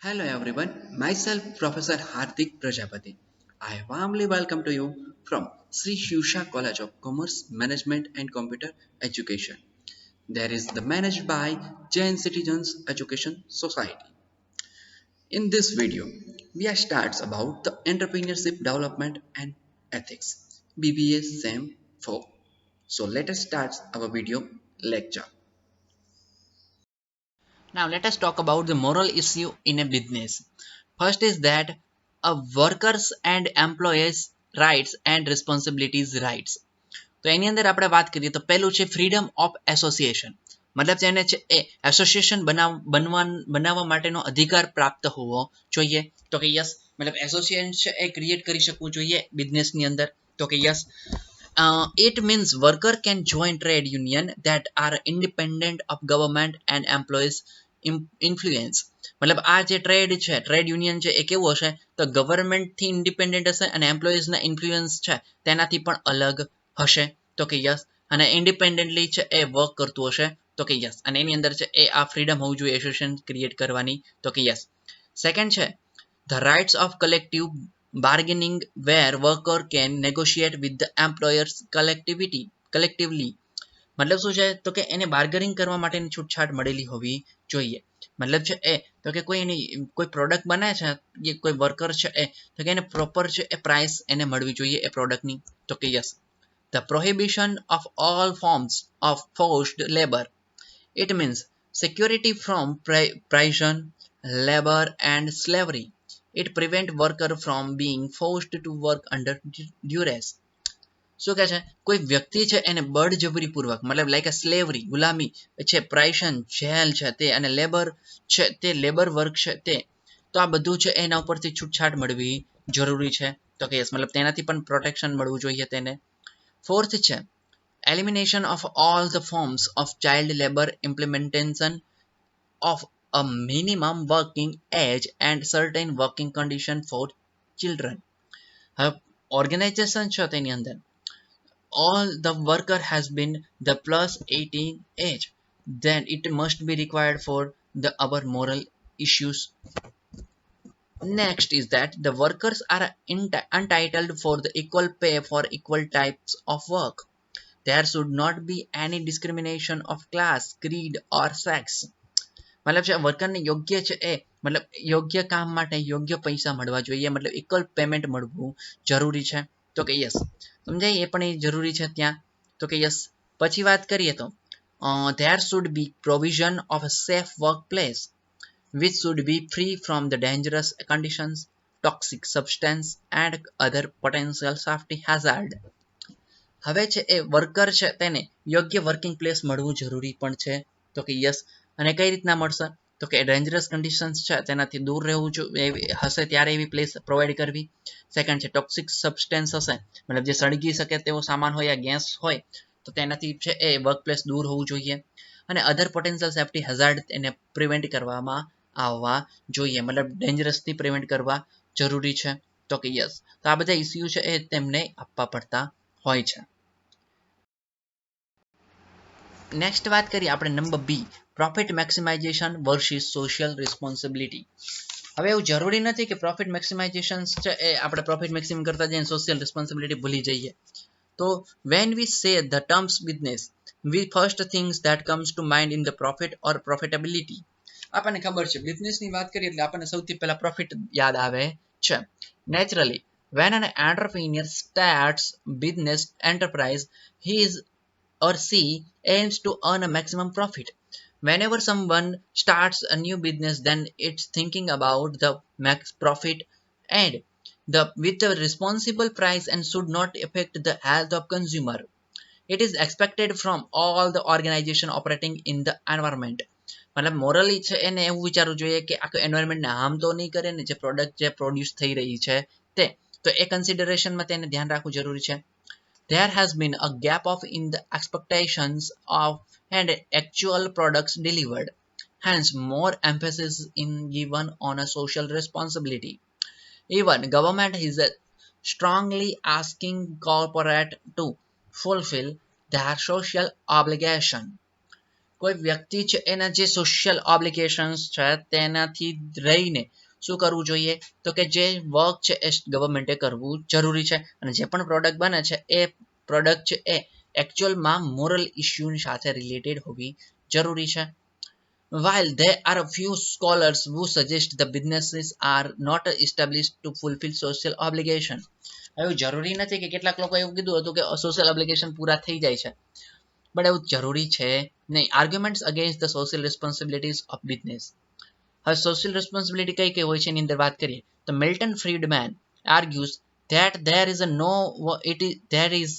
Hello everyone, myself Professor Hardik Prajapati. I warmly welcome to you from Sri Shusha College of Commerce, Management and Computer Education. There is the managed by Jain Citizens Education Society. In this video, we are starts about the entrepreneurship development and ethics. BBA SAM 4. So let us start our video lecture. Now let us talk about the moral issue in a business. First is that a workers and employees rights and responsibilities rights. તો એની અંદર આપણે વાત કરીએ તો પહેલું છે freedom of association મતલબ જેને છે એ એસોસિએશન બનાવવા માટેનો અધિકાર પ્રાપ્ત હોવો જોઈએ તો કે યસ મતલબ એસોસિએશન છે એ ક્રિએટ કરી શકવું જોઈએ બિઝનેસની અંદર તો કે yes it means worker can join trade union that are independent of government and employees influence મતલબ આ જે ટ્રેડ યુનિયન છે એ કેવું હશે તો ગવર્મેન્ટથી ઇન્ડિપેન્ડન્ટ હશે અને એમ્પ્લોઈઝના ઇન્ફ્લુઅન્સ છે તેનાથી પણ અલગ હશે તો કે યસ અને ઇન્ડિપેન્ડન્ટલી છે એ વર્ક કરતું હશે તો કે યસ અને એની અંદર છે એ આ ફ્રીડમ હોવું જોઈએ એસોસિએશન ક્રિએટ કરવાની તો કે યસ સેકન્ડ છે the rights of collective bargaining where worker can negotiate with the employers collectively મતલબ શું છે તો કે એને બાર્ગેનિંગ કરવા માટેની છૂટછાટ મળેલી હોવી જોઈએ મતલબ છે એ તો કે કોઈ પ્રોડક્ટ બને છે કે કોઈ વર્કર છે એ તો કે એને પ્રોપર છે એ પ્રાઇસ એને મળવી જોઈએ એ પ્રોડક્ટની તો કે yes the prohibition of all forms of forced labour it means security from prison labor and slavery it prevent worker from being forced to work under duress શું કહે છે કોઈ વ્યક્તિ છે એને બળજબરીપૂર્વક મતલબ લાઈક અ સ્લેવરી ગુલામી છે પ્રાઇશન જેલ છે તે અને લેબર છે તે લેબર વર્ક છે તે તો આ બધું છે એના ઉપરથી છૂટછાટ મળવી જરૂરી છે તો કે યસ મતલબ તેનાથી પણ પ્રોટેક્શન મળવું જોઈએ તેને ફોર્થ છે elimination of all the forms of child labor implementation of a minimum working age and certain working condition for children હવે ઓર્ગેનાઇઝેશન છે તેની અંદર all the worker has been the plus 18 age then it must be required for the our moral issues next is that the workers are entitled for the equal pay for equal types of work there should not be any discrimination of class creed or sex મતલબ છે વર્કરને યોગ્ય છે એ મતલબ યોગ્ય કામ માટે યોગ્ય પૈસા મળવા જોઈએ મતલબ ઇક્વલ પેમેન્ટ મળવું જરૂરી છે તો કે યસ સમજાય એ પણ એ જરૂરી છે ત્યાં તો કે યસ પછી વાત કરીએ તો there should be provision of a safe workplace which should be free from the dangerous conditions toxic substance and other potential safety hazard હવે છે એ વર્કર છે તેને યોગ્ય વર્કિંગ પ્લેસ મળવું જરૂરી પણ છે તો કે યસ અને કઈ રીતના મળશે તો કે ડેન્જરસ કન્ડિશન્સ છે તેનાથી દૂર રહેવું હશે ત્યારે એવી પ્લેસ પ્રોવાઈડ કરવી સેકન્ડ છે ટોક્સિક સબસ્ટેન્સ હશે મતલબ જે સળગી શકે તેવો સામાન હોય યા ગેસ હોય તો તેનાથી છે એ વર્ક પ્લેસ દૂર હોવું જોઈએ અને અધર પોટેન્શિયલ સેફ્ટી હઝાર્ડ એને પ્રિવેન્ટ કરવામાં આવવા જોઈએ મતલબ ડેન્જરસથી પ્રિવેન્ટ કરવા જરૂરી છે તો કે યસ તો આ બધા ઇસ્યુ છે એ તેમને આપવા પડતા હોય છે નેક્સ્ટ વાત કરીએ આપણે number B profit maximisation versus social responsibility હવે એવું જરૂરી નથી કે પ્રોફિટ મેક્સિમાઇઝેશન છે એ આપણે પ્રોફિટ મેક્સિમમ કરતા જઈને સોશિયલ રિસ્પોન્સિબિલિટી ભૂલી જઈએ તો when we say the terms business we first things that comes to mind in the profit or profitability આપણને ખબર છે બિઝનેસની વાત કરીએ એટલે આપણને સૌથી પહેલા પ્રોફિટ યાદ આવે છે naturally when an entrepreneur starts business enterprise he is or she aims to earn a maximum profit. Whenever someone starts a new business, then it's thinking about the max profit and with the responsible price and should not affect the health of consumer. It is expected from all the organization operating in the environment. મતલબ મોરલી છે એને એવું વિચારવું જોઈએ કે આખું એન્વાયરમેન્ટને harm તો નહીં કરે ને જે પ્રોડક્ટ જે પ્રોડ્યુસ થઈ રહી છે તે તો એ કન્સિડરેશનમાં તેને ધ્યાન રાખવું જરૂરી છે there has been a gap of in the expectations of and actual products delivered hence more emphasis in given on a social responsibility even government is strongly asking corporate to fulfill their social obligation કોઈ વ્યક્તિ છે એના જે social ઓબ્લિગેશન્સ છે તેનાથી રહીને શું કરવું જોઈએ તો કે જે વર્ક છે એ ગવર્મેન્ટે કરવું જરૂરી છે અને જે પણ પ્રોડક્ટ બને છે એ પ્રોડક્ટ છે એ એકચ્યુઅલમાં મોરલ ઇસ્યુ સાથે રિલેટેડ હોવી જરૂરી છે. While there are a few scholars who suggest the businesses are not established to fulfill social obligation, એવું જરૂરી નથી કે કેટલાક લોકો એવું કીધું હતું કે સોશિયલ ઓબ્લિગેશન પૂરા થઈ જાય છે, બટ એવું જરૂરી છે નહીં. Arguments against the social responsibilities of business. હવે સોશિયલ રિસ્પોન્સિબિલિટી કઈ કઈ હોય છે એની અંદર વાત કરીએ તો Milton ફ્રીડમેન આર્ગ્યુઝ that there is a no it is there is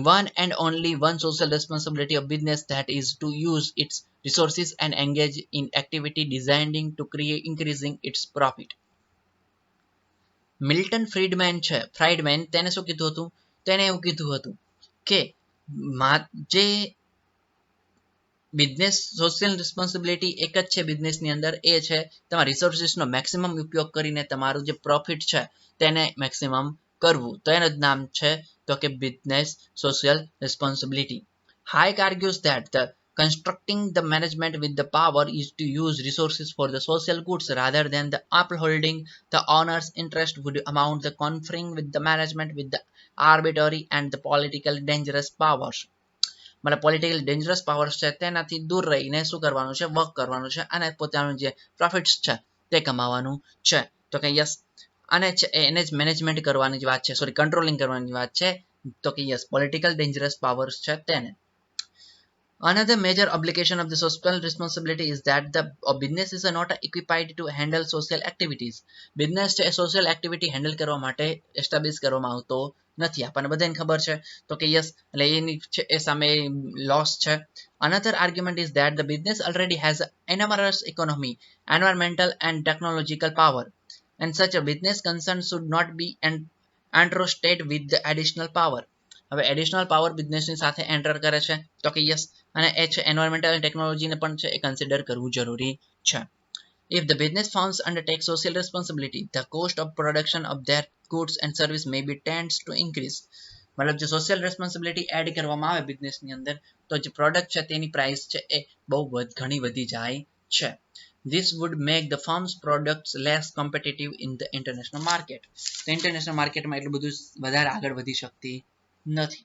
one and only one social responsibility of business, that is to use its resources and engage in activity designed to create increasing its profit. Milton Friedman તેને શું કીધું હતું, તેને એવું કીધું હતું કે જે બિઝનેસ સોશિયલ રિસ્પોન્સિબિલિટી એક જ છે બિઝનેસની અંદર, એ છે તમારા રિસોર્સિસનો મેક્સિમમ ઉપયોગ કરીને તમારું જે પ્રોફિટ છે તેને મેક્સિમમ કરવું. તો એનું જ નામ છે તો કે business social responsibility. Hayek argues that the constructing the management with the power is to use resources for the social goods rather than the upholding the owner's interest would amount the conferring with the management with the arbitrary and the political dangerous powers. मतलब political dangerous powers છે તેનાથી દૂર રહીને શું કરવાનું છે, work કરવાનું છે અને પોતાનું જે પ્રોફિટ્સ છે તે કમાવાનું છે. તો કે યસ, અને એને જ મેનેજમેન્ટ કરવાની જ વાત છે, સોરી કંટ્રોલિંગ કરવાની વાત છે. તો કે યસ, પોલિટિકલ ડેન્જરસ પાવર્સ છે તેને. Another major obligation of the social responsibility is that the business is not equipped to handle social activities. Business છે એ સોશિયલ એક્ટિવિટી હેન્ડલ કરવા માટે એસ્ટાબ્લિશ કરવામાં આવતો નથી. આપણને બધાને ખબર છે તો કે યસ, એટલે એની એ સામે લોસ છે. Another argument is that the business already has enormous economy, environmental and technological power, and such a business concern should not be entrusted with the additional power. હવે એડિશનલ પાવર બિઝનેસની સાથે enter કરે છે તો કે yes, અને એ છે environmental અને ટેકનોલોજીને પણ છે એ કન્સિડર કરવું જરૂરી છે. If the business firms undertake social responsibility, the cost of production of their goods and service may be tends to increase. મતલબ જો સોશિયલ રેસ્પોન્સિબિલિટી એડ કરવામાં આવે બિઝનેસની અંદર તો જે પ્રોડક્ટ છે તેની પ્રાઇસ છે એ બહુ ઘણી વધી જાય છે. This would make the firm's products less competitive in the international market. તો ઇન્ટરનેશનલ માર્કેટમાં એટલું બધું વધારે આગળ વધી શકતી નથી.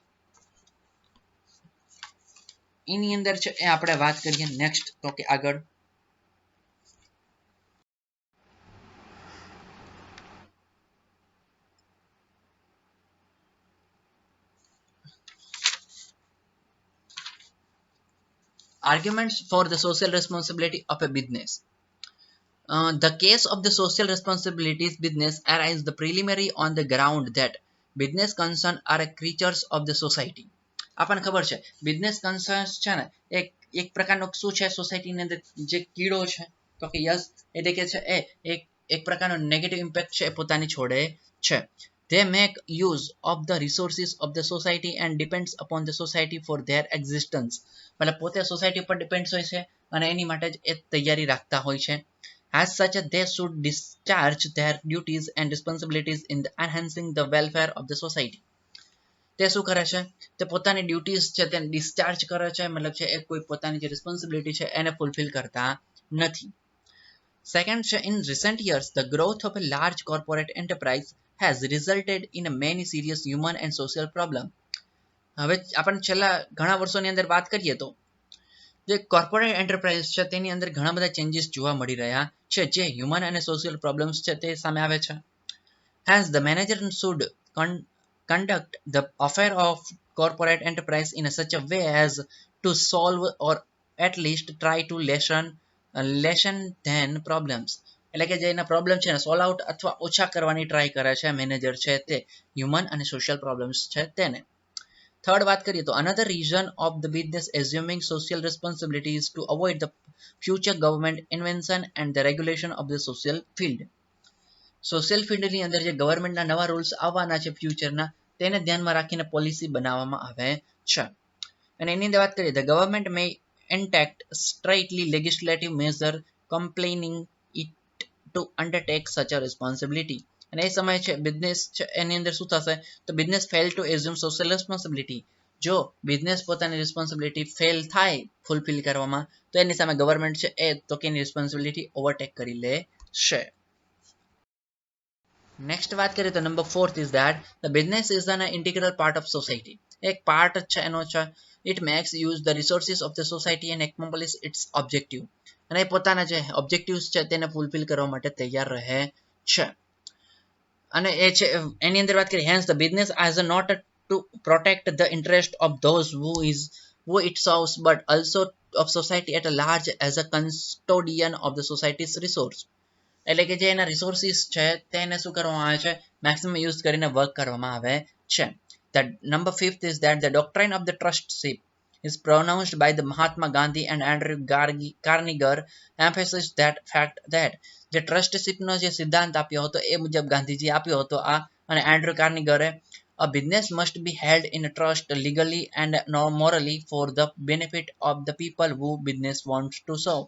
એની અંદર છે એ આપણે વાત કરીએ નેક્સ્ટ તો કે આગળ arguments for the social responsibility of a business. The case of the social responsibilities business arises the preliminary on the ground that business concern are creatures of the society. આપણને ખબર છે બિઝનેસ કન્સર્ન્સ છે ને એક પ્રકારનો શું છે સોસાયટીની અંદર જે કીડો છે તો કે યસ, એટલે કે છે એ એક પ્રકારનો નેગેટિવ ઇમ્પેક્ટ છે એ પોતાની છોડે છે. They make use of the resources of the society and depends upon the society for their existence. मतलब પોતે સોસાયટી પર ડિપેન્ડ્સ હોય છે અને એની માટે જ એ તૈયારી રાખતા હોય છે. As such, they should discharge their duties and responsibilities in the enhancing the welfare of the society. તે શું કરે છે, તે પોતાની ડ્યુટીઝ છે તેને ડિસ્ચાર્જ કરે છે, મતલબ છે એ કોઈ પોતાની જે રિસ્પોન્સિબિલિટી છે એને ફૂલફિલ કરતા નથી. સેકન્ડ છે, in recent years the growth of a large corporate enterprise has resulted in a many serious human and social problem. હવે આપણે છેલ્લા ઘણા વર્ષોની અંદર વાત કરીએ તો જે કોર્પોરેટ એન્ટરપ્રાઇઝ છે તેની અંદર ઘણા બધા ચેન્જીસ જોવા મળી રહ્યા છે જે હ્યુમન અને સોશિયલ પ્રોબ્લેમ્સ છે તે સામે આવે છે. Hence the manager should conduct the affair of corporate enterprise in such a way as to solve or at least try to lessen then problems. એટલે કે જે એના પ્રોબ્લેમ છે ને સોલ્વ આઉટ અથવા ઓછા કરવાની ટ્રાય કરે છે મેનેજર છે તે હ્યુમન અને સોશિયલ પ્રોબ્લેમ્સ છે તેને. થર્ડ વાત કરીએ તો another reason of the business assuming social responsibility is to avoid the future government invention and the regulation of the social field. Social ફિલ્ડની અંદર જે ગવર્મેન્ટના નવા રૂલ્સ આવવાના છે ફ્યુચરના તેને ધ્યાનમાં રાખીને પોલિસી બનાવવામાં આવે છે. અને એની અંદર વાત કરીએ the government may enact straightly legislative measure complaining it to undertake such a responsibility. અને એ સમય છે બિઝનેસ છે એની અંદર શું થશે તો business fail to assume social responsibility. જો બિઝનેસ પોતાની રિસ્પોન્સિબિલિટી ફેલ થાય ફૂલફિલ કરવામાં તો એની સામે ગવર્મેન્ટ છે એ તો કે એની રિસ્પોન્સિબિલિટી ઓવરટેક કરી લે છે. નેક્સ્ટ વાત કરીએ તો number 4 is that the business is an integral part of society. એક પાર્ટ છે એનો છે. It makes use the resources of the society and accomplish its objective. અને પોતાના જે ઓબ્જેક્ટિવ્સ છે તેને ફૂલફિલ કરવા માટે તૈયાર રહે છે. અને એ છે એની અંદર વાત કરીએ hence the business as a note to protect the interest of those who it serves but also of society at a large as a custodian of the society's resource. એટલે કે જે એના રિસોર્સિસ છે તેને શું કરવામાં આવે છે મેક્સિમમ યુઝ કરીને વર્ક કરવામાં આવે છે. The number 5th is that the doctrine of the trustship is pronounced by the Mahatma Gandhi and Andrew Carnegie emphasizes that fact that જે ટ્રસ્ટશીપનો જે સિદ્ધાંત આપ્યો હતો એ મુજબ ગાંધીજી આપ્યો હતો આ અને Andrew કાર્નિગરે a business must be held in trust legally and morally for the benefit of the people who business wants to serve.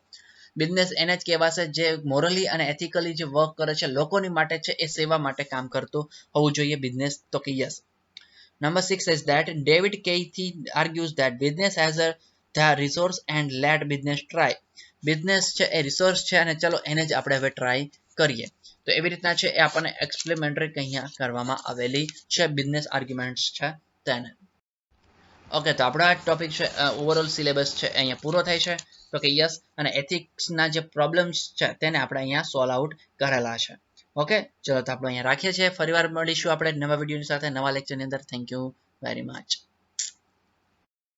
Business એને જ કહેવાશે જે મોરલી અને એથિકલી જે વર્ક કરે છે લોકોની માટે છે એ સેવા માટે કામ કરતું હોવું જોઈએ બિઝનેસ તો કે yes. Number 6 is that David Keith argues that business has the resource and let business try. Business છે એ રિસોર્સ છે અને ચલો એને જ આપણે હવે ટ્રાય કરીએ. તો એવી રીતના છે એ આપણને એક્સપ્લેમેન્ટરી અહીંયા કરવામાં આવેલી છે બિઝનેસ આર્ગ્યુમેન્ટ્સ છે તેને. ઓકે તો આપણો આ ટોપિક છે ઓવરઓલ સિલેબસ છે અહીંયા પૂરો થાય છે તો કે યસ અને એથિક્સના જે પ્રોબ્લેમ્સ છે તેને આપણે અહીંયા સોલ્વ આઉટ કરેલા છે. ઓકે ચલો તો આપણે અહીંયા રાખીએ છીએ ફરીવાર મળીશું આપણે નવા વિડીયોની સાથે નવા લેક્ચરની અંદર. Thank you very much.